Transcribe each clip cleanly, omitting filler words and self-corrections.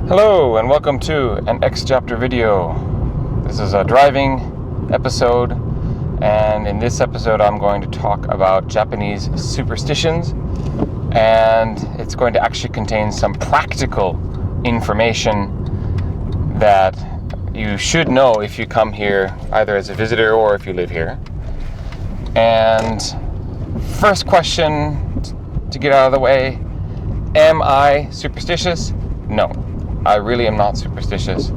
Hello and welcome to an X chapter video. This is a driving episode, and in this episode I'm going to talk about Japanese superstitions, and it's going to actually contain some practical information that you should know if you come here either as a visitor or if you live here. And first question to get out of the way, am I superstitious? No. I really am not superstitious,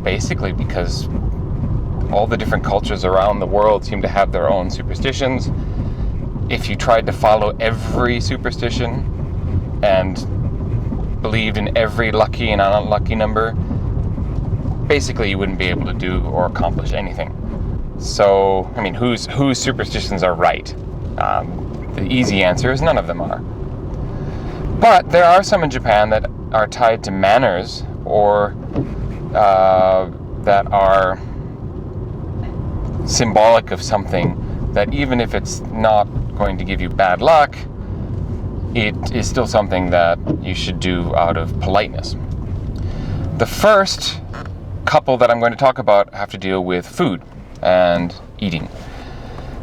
basically because all the different cultures around the world seem to have their own superstitions. If you tried to follow every superstition and believed in every lucky and unlucky number, basically you wouldn't be able to do or accomplish anything. So, I mean, whose superstitions are right? The easy answer is none of them are. But there are some in Japan that are tied to manners or that are symbolic of something that even if it's not going to give you bad luck, it is still something that you should do out of politeness. The first couple that I'm going to talk about have to deal with food and eating.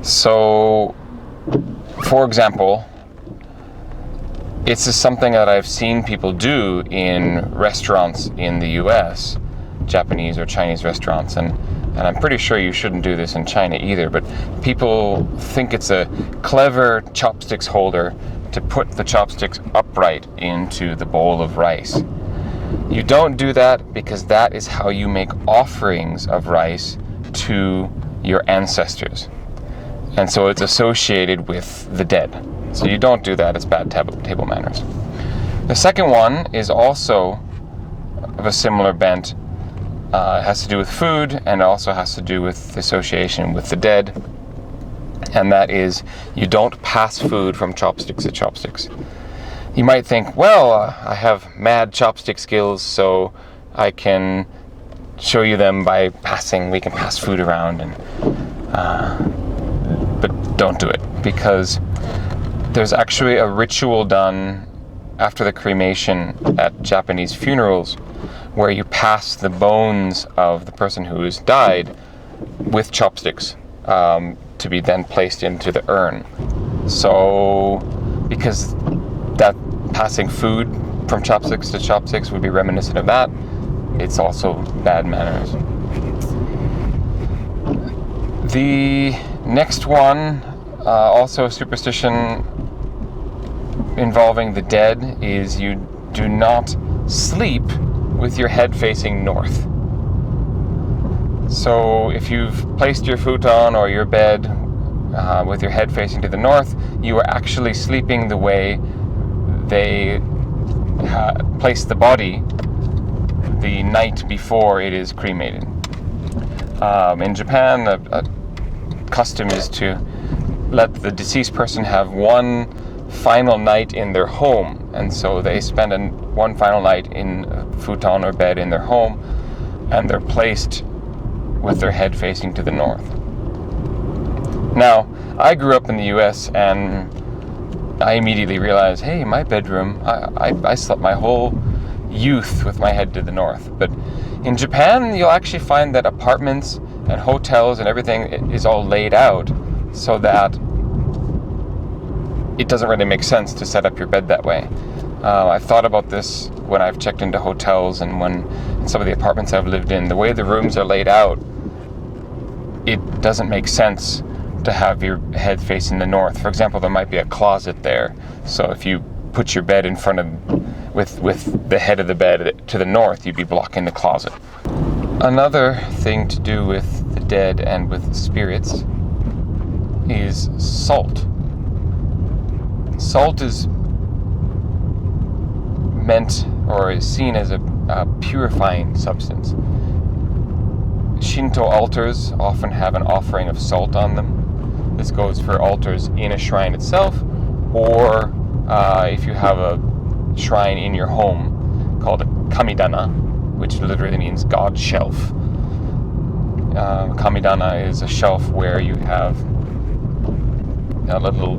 So, for example, it's just something that I've seen people do in restaurants in the US, Japanese or Chinese restaurants, and I'm pretty sure you shouldn't do this in China either, but people think it's a clever chopsticks holder to put the chopsticks upright into the bowl of rice. You don't do that because that is how you make offerings of rice to your ancestors. And so it's associated with the dead. So you don't do that, it's bad table manners. The second one is also of a similar bent. It has to do with food and also has to do with the association with the dead. And that is, you don't pass food from chopsticks to chopsticks. You might think, well, I have mad chopstick skills, so I can show you them by passing. We can pass food around, but don't do it, because there's actually a ritual done after the cremation at Japanese funerals where you pass the bones of the person who has died with chopsticks to be then placed into the urn. So, because that passing food from chopsticks to chopsticks would be reminiscent of that, it's also bad manners. The next one, also a superstition involving the dead, is you do not sleep with your head facing north. So if you've placed your futon or your bed with your head facing to the north, you are actually sleeping the way they placed the body the night before it is cremated. In Japan, a custom is to let the deceased person have one final night in their home, and so they spend one final night in a futon or bed in their home, and they're placed with their head facing to the north. Now, I grew up in the US, and I immediately realized, hey, my bedroom, I slept my whole youth with my head to the north. But in Japan, you'll actually find that apartments and hotels and everything is all laid out so that it doesn't really make sense to set up your bed that way. I've thought about this when I've checked into hotels and when in some of the apartments I've lived in. The way the rooms are laid out, it doesn't make sense to have your head facing the north. For example, there might be a closet there. So if you put your bed in front of, with the head of the bed to the north, you'd be blocking the closet. Another thing to do with the dead and with spirits is salt. Salt is meant or is seen as a purifying substance. Shinto altars often have an offering of salt on them. This goes for altars in a shrine itself, or if you have a shrine in your home called a kamidana, which literally means God shelf. Kamidana is a shelf where you have a little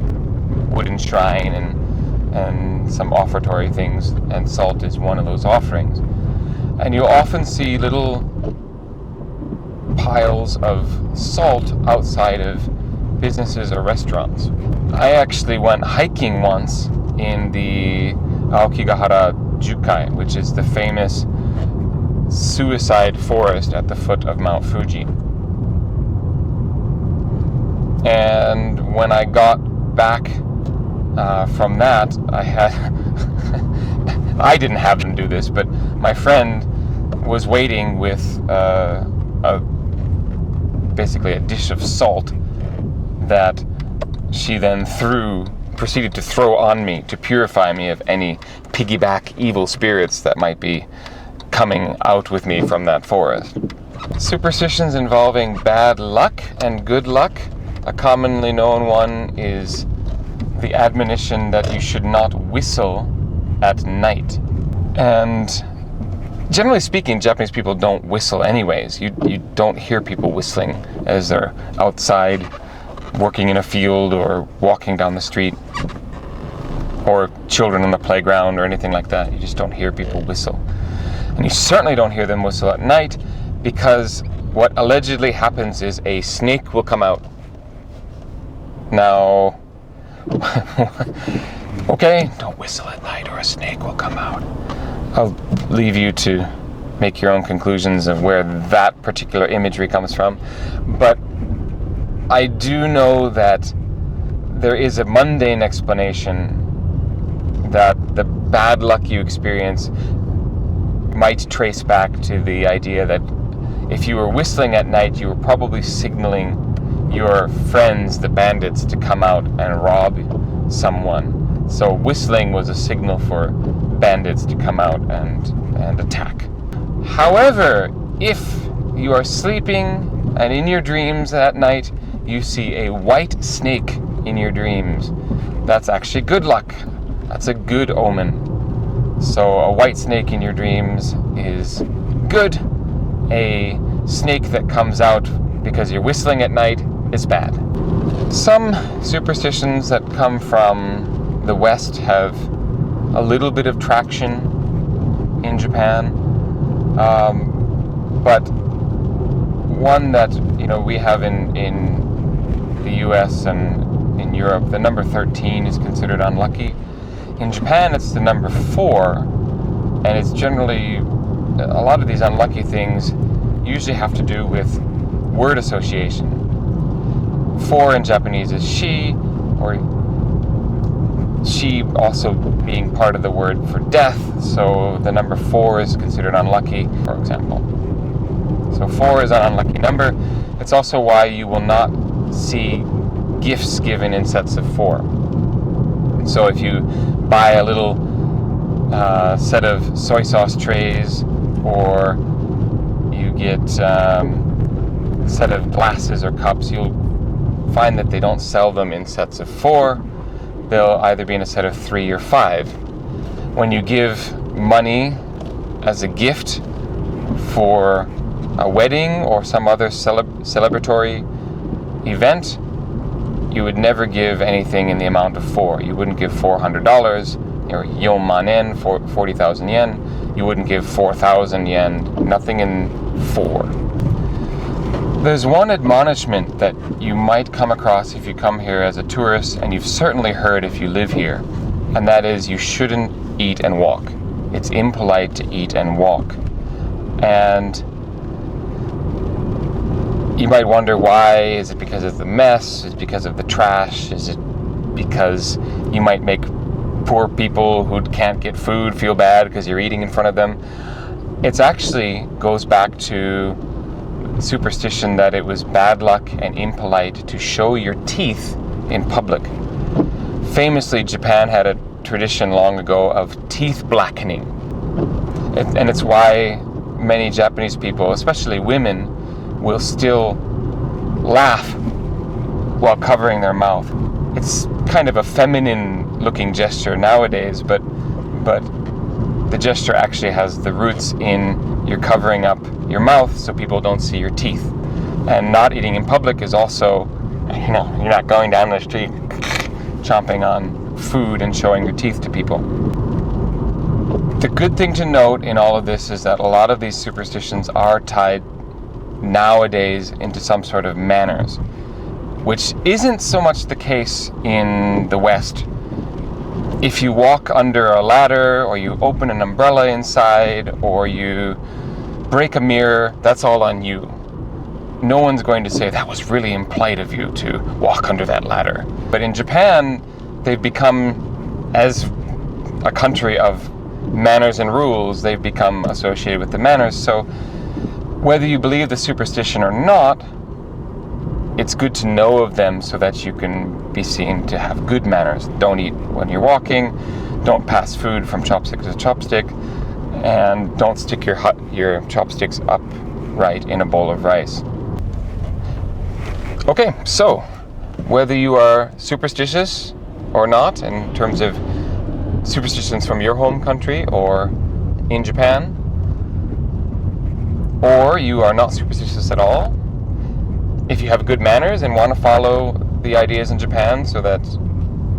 wooden shrine and and some offertory things, and salt is one of those offerings. And you'll often see little piles of salt outside of businesses or restaurants. I actually went hiking once in the Aokigahara Jukai, which is the famous suicide forest at the foot of Mount Fuji. And when I got back from that, I didn't have them do this, but my friend was waiting with basically a dish of salt that she then proceeded to throw on me to purify me of any piggyback evil spirits that might be coming out with me from that forest. Superstitions involving bad luck and good luck. A commonly known one is the admonition that you should not whistle at night. And generally speaking, Japanese people don't whistle anyways. You don't hear people whistling as they're outside working in a field or walking down the street, or children on the playground or anything like that. You just don't hear people whistle. And you certainly don't hear them whistle at night, because what allegedly happens is a snake will come out. Now, okay, don't whistle at night or a snake will come out. I'll leave you to make your own conclusions of where that particular imagery comes from. But I do know that there is a mundane explanation that the bad luck you experience might trace back to the idea that if you were whistling at night, you were probably signaling your friends, the bandits, to come out and rob someone. So whistling was a signal for bandits to come out and attack. However, if you are sleeping and in your dreams at night, you see a white snake in your dreams, that's actually good luck. That's a good omen. So a white snake in your dreams is good. A snake that comes out because you're whistling at night is bad. Some superstitions that come from the West have a little bit of traction in Japan, but one that we have in the US and in Europe, the number 13 is considered unlucky. In Japan, it's the number 4, and it's generally, a lot of these unlucky things usually have to do with word association. 4 in Japanese is she, or she also being part of the word for death, so the number 4 is considered unlucky, for example. So 4 is an unlucky number. It's also why you will not see gifts given in sets of 4. So if you buy a little set of soy sauce trays, or you get a set of glasses or cups, you'll find that they don't sell them in sets of 4. They'll either be in a set of 3 or 5. When you give money as a gift for a wedding or some other celebratory event, you would never give anything in the amount of 4. You wouldn't give $400 or 4,000 yen, 40,000 yen. You wouldn't give 4,000 yen, nothing in 4. There's one admonishment that you might come across if you come here as a tourist, and you've certainly heard if you live here, and that is you shouldn't eat and walk. It's impolite to eat and walk. And you might wonder why. Is it because of the mess? Is it because of the trash? Is it because you might make poor people who can't get food feel bad because you're eating in front of them? It actually goes back to superstition that it was bad luck and impolite to show your teeth in public. Famously, Japan had a tradition long ago of teeth blackening. And it's why many Japanese people, especially women, will still laugh while covering their mouth. It's kind of a feminine looking gesture nowadays, but the gesture actually has the roots in you're covering up your mouth so people don't see your teeth. And not eating in public is also, you're not going down the street chomping on food and showing your teeth to people. The good thing to note in all of this is that a lot of these superstitions are tied nowadays into some sort of manners, which isn't so much the case in the West. If you walk under a ladder, or you open an umbrella inside, or you break a mirror, that's all on you. No one's going to say, that was really impolite of you to walk under that ladder. But in Japan, they've become, as a country of manners and rules, they've become associated with the manners. So whether you believe the superstition or not, it's good to know of them so that you can be seen to have good manners. Don't eat when you're walking, don't pass food from chopstick to chopstick, and don't stick your chopsticks upright in a bowl of rice. Okay, so whether you are superstitious or not in terms of superstitions from your home country or in Japan, or you are not superstitious at all, if you have good manners and want to follow the ideas in Japan so that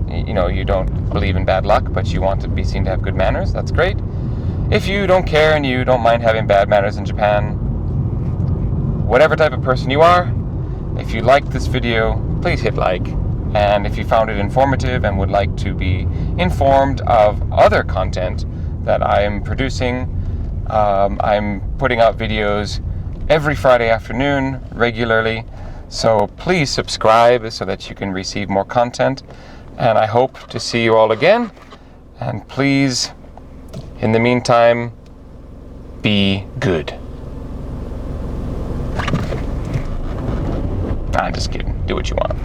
you don't believe in bad luck, but you want to be seen to have good manners, that's great. If you don't care and you don't mind having bad manners in Japan, whatever type of person you are, if you liked this video, please hit like. And if you found it informative and would like to be informed of other content that I am producing, I'm putting out videos every Friday afternoon regularly. So please subscribe so that you can receive more content. And I hope to see you all again. And please, in the meantime, be good. I'm just kidding. Do what you want.